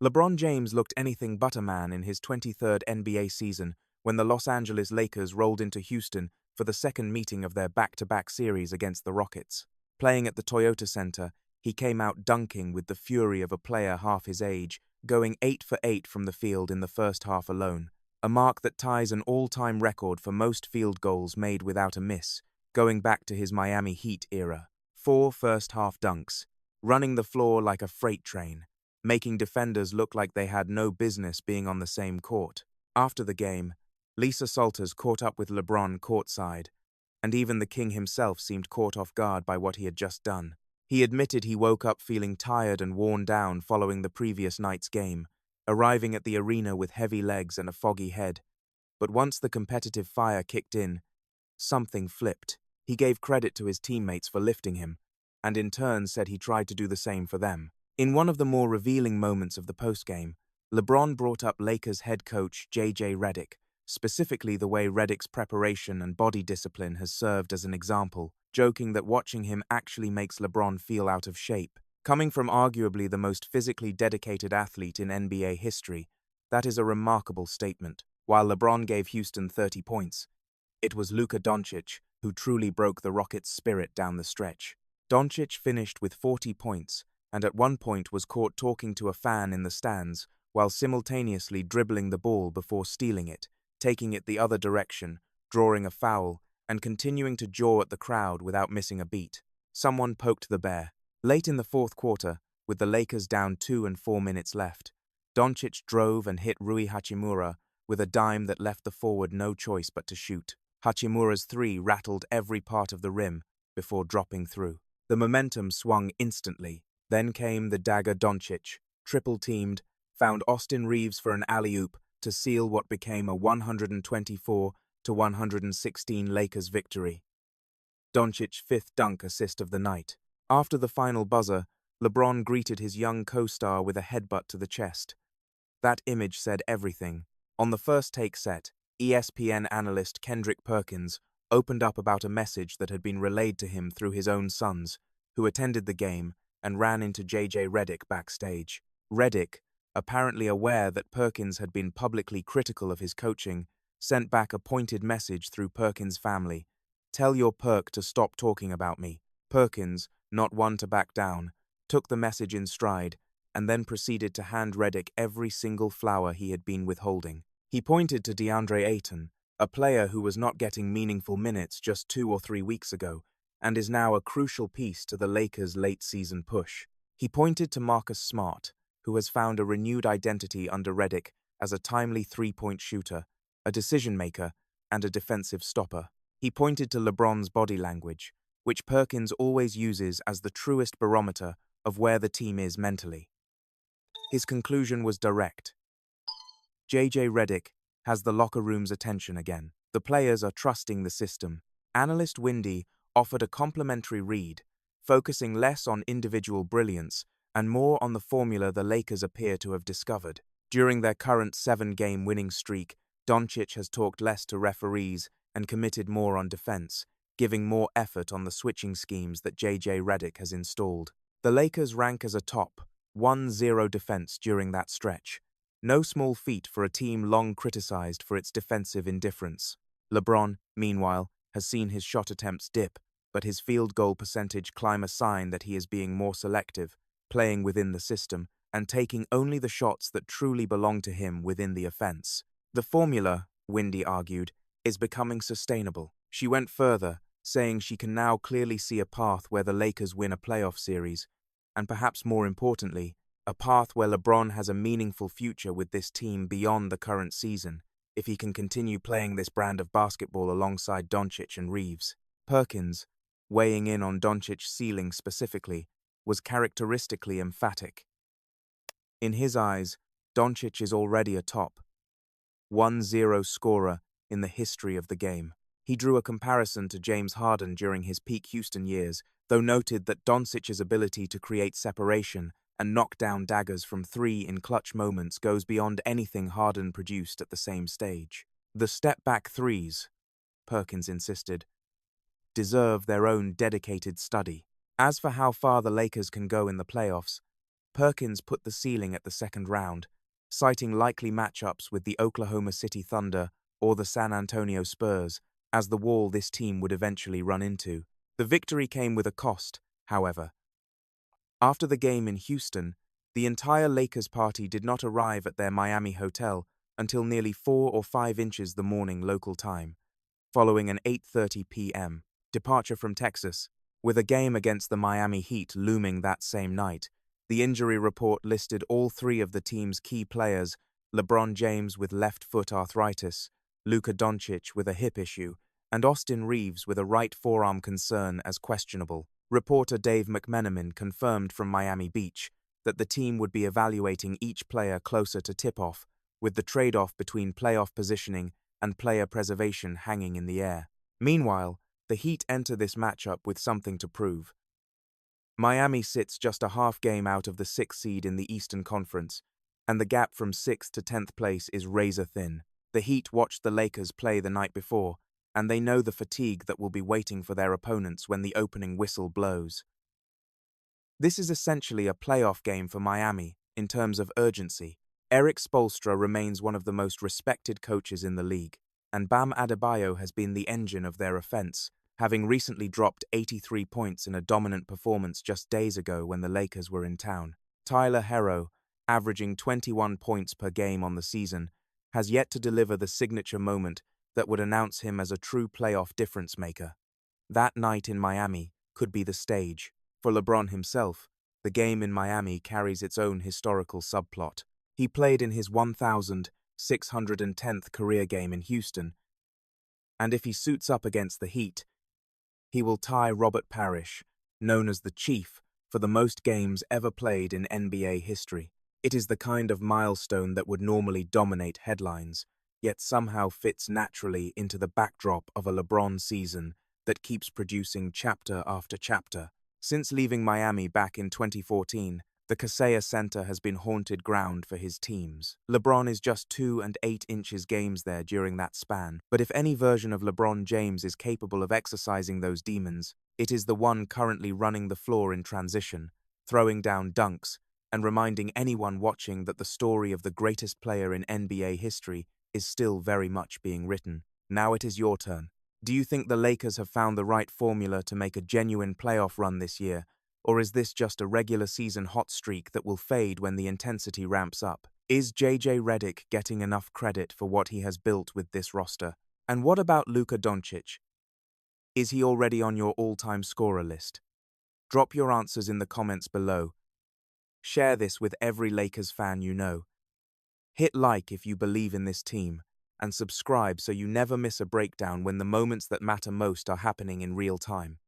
LeBron James looked anything but a man in his 23rd NBA season when the Los Angeles Lakers rolled into Houston for the second meeting of their back-to-back series against the Rockets. Playing at the Toyota Center, he came out dunking with the fury of a player half his age, going 8 for 8 from the field in the first half alone, a mark that ties an all-time record for most field goals made without a miss, going back to his Miami Heat era. 4 first-half dunks, running the floor like a freight train, making defenders look like they had no business being on the same court. After the game, Lisa Salters caught up with LeBron courtside, and even the king himself seemed caught off guard by what he had just done. He admitted he woke up feeling tired and worn down following the previous night's game, arriving at the arena with heavy legs and a foggy head. But once the competitive fire kicked in, something flipped. He gave credit to his teammates for lifting him, and in turn said he tried to do the same for them. In one of the more revealing moments of the postgame, LeBron brought up Lakers head coach JJ Redick, specifically the way Redick's preparation and body discipline has served as an example, joking that watching him actually makes LeBron feel out of shape. Coming from arguably the most physically dedicated athlete in NBA history, that is a remarkable statement. While LeBron gave Houston 30 points, it was Luca Doncic who truly broke the Rockets' spirit down the stretch. Doncic finished with 40 points, and at one point was caught talking to a fan in the stands while simultaneously dribbling the ball before stealing it, taking it the other direction, drawing a foul, and continuing to jaw at the crowd without missing a beat. Someone poked the bear. Late in the fourth quarter, with the Lakers down 2 and 4 minutes left, Doncic drove and hit Rui Hachimura with a dime that left the forward no choice but to shoot. Hachimura's three rattled every part of the rim before dropping through. The momentum swung instantly. Then came the dagger Doncic, triple-teamed, found Austin Reeves for an alley-oop to seal what became a 124-116 Lakers victory. Doncic's fifth dunk assist of the night. After the final buzzer, LeBron greeted his young co-star with a headbutt to the chest. That image said everything. On the first take set, ESPN analyst Kendrick Perkins opened up about a message that had been relayed to him through his own sons, who attended the game and ran into JJ Redick backstage. Redick, apparently aware that Perkins had been publicly critical of his coaching, sent back a pointed message through Perkins' family. "Tell your Perk to stop talking about me." Perkins, not one to back down, took the message in stride and then proceeded to hand Redick every single flower he had been withholding. He pointed to DeAndre Ayton, a player who was not getting meaningful minutes just 2 or 3 weeks ago, and is now a crucial piece to the Lakers' late-season push. He pointed to Marcus Smart, who has found a renewed identity under Redick as a timely three-point shooter, a decision-maker, and a defensive stopper. He pointed to LeBron's body language, which Perkins always uses as the truest barometer of where the team is mentally. His conclusion was direct. JJ Redick has the locker room's attention again. The players are trusting the system. Analyst Windy offered a complimentary read, focusing less on individual brilliance and more on the formula the Lakers appear to have discovered. During their current 7-game winning streak, Doncic has talked less to referees and committed more on defense, giving more effort on the switching schemes that JJ Redick has installed. The Lakers rank as a top 1-0 defense during that stretch. No small feat for a team long criticized for its defensive indifference. LeBron, meanwhile, has seen his shot attempts dip, but his field goal percentage climb, a sign that he is being more selective, playing within the system, and taking only the shots that truly belong to him within the offense. The formula, Windy argued, is becoming sustainable. She went further, saying she can now clearly see a path where the Lakers win a playoff series, and perhaps more importantly, a path where LeBron has a meaningful future with this team beyond the current season, if he can continue playing this brand of basketball alongside Doncic and Reeves. Perkins, weighing in on Doncic's ceiling specifically, was characteristically emphatic. In his eyes, Doncic is already a top 1-0 scorer in the history of the game. He drew a comparison to James Harden during his peak Houston years, though noted that Doncic's ability to create separation and knock down daggers from 3 in clutch moments goes beyond anything Harden produced at the same stage. The step-back threes, Perkins insisted, deserve their own dedicated study. As for how far the Lakers can go in the playoffs, Perkins put the ceiling at the second round, citing likely matchups with the Oklahoma City Thunder or the San Antonio Spurs as the wall this team would eventually run into. The victory came with a cost, however. After the game in Houston, the entire Lakers party did not arrive at their Miami hotel until nearly 4 or 5 inches the morning local time, following an 8:30 p.m. departure from Texas. With a game against the Miami Heat looming that same night, the injury report listed all 3 of the team's key players, LeBron James with left foot arthritis, Luca Doncic with a hip issue, and Austin Reeves with a right forearm concern as questionable. Reporter Dave McMenamin confirmed from Miami Beach that the team would be evaluating each player closer to tip-off, with the trade-off between playoff positioning and player preservation hanging in the air. Meanwhile, the Heat enter this matchup with something to prove. Miami sits just a half game out of the 6th seed in the Eastern Conference, and the gap from 6th to 10th place is razor thin. The Heat watched the Lakers play the night before, and they know the fatigue that will be waiting for their opponents when the opening whistle blows. This is essentially a playoff game for Miami in terms of urgency. Eric Spoelstra remains one of the most respected coaches in the league, and Bam Adebayo has been the engine of their offense, having recently dropped 83 points in a dominant performance just days ago when the Lakers were in town. Tyler Herro, averaging 21 points per game on the season, has yet to deliver the signature moment that would announce him as a true playoff difference maker. That night in Miami could be the stage. For LeBron himself, the game in Miami carries its own historical subplot. He played in his 1,610th career game in Houston, and if he suits up against the Heat, he will tie Robert Parrish, known as the Chief, for the most games ever played in NBA history. It is the kind of milestone that would normally dominate headlines, yet somehow fits naturally into the backdrop of a LeBron season that keeps producing chapter after chapter. Since leaving Miami back in 2014, the Kaseya Center has been haunted ground for his teams. LeBron is just 2 and 8 inches games there during that span, but if any version of LeBron James is capable of exercising those demons, it is the one currently running the floor in transition, throwing down dunks, and reminding anyone watching that the story of the greatest player in NBA history is still very much being written. Now it is your turn. Do you think the Lakers have found the right formula to make a genuine playoff run this year, or is this just a regular season hot streak that will fade when the intensity ramps up? Is JJ Redick getting enough credit for what he has built with this roster? And what about Luca Doncic? Is he already on your all-time scorer list? Drop your answers in the comments below. Share this with every Lakers fan you know. Hit like if you believe in this team, and subscribe so you never miss a breakdown when the moments that matter most are happening in real time.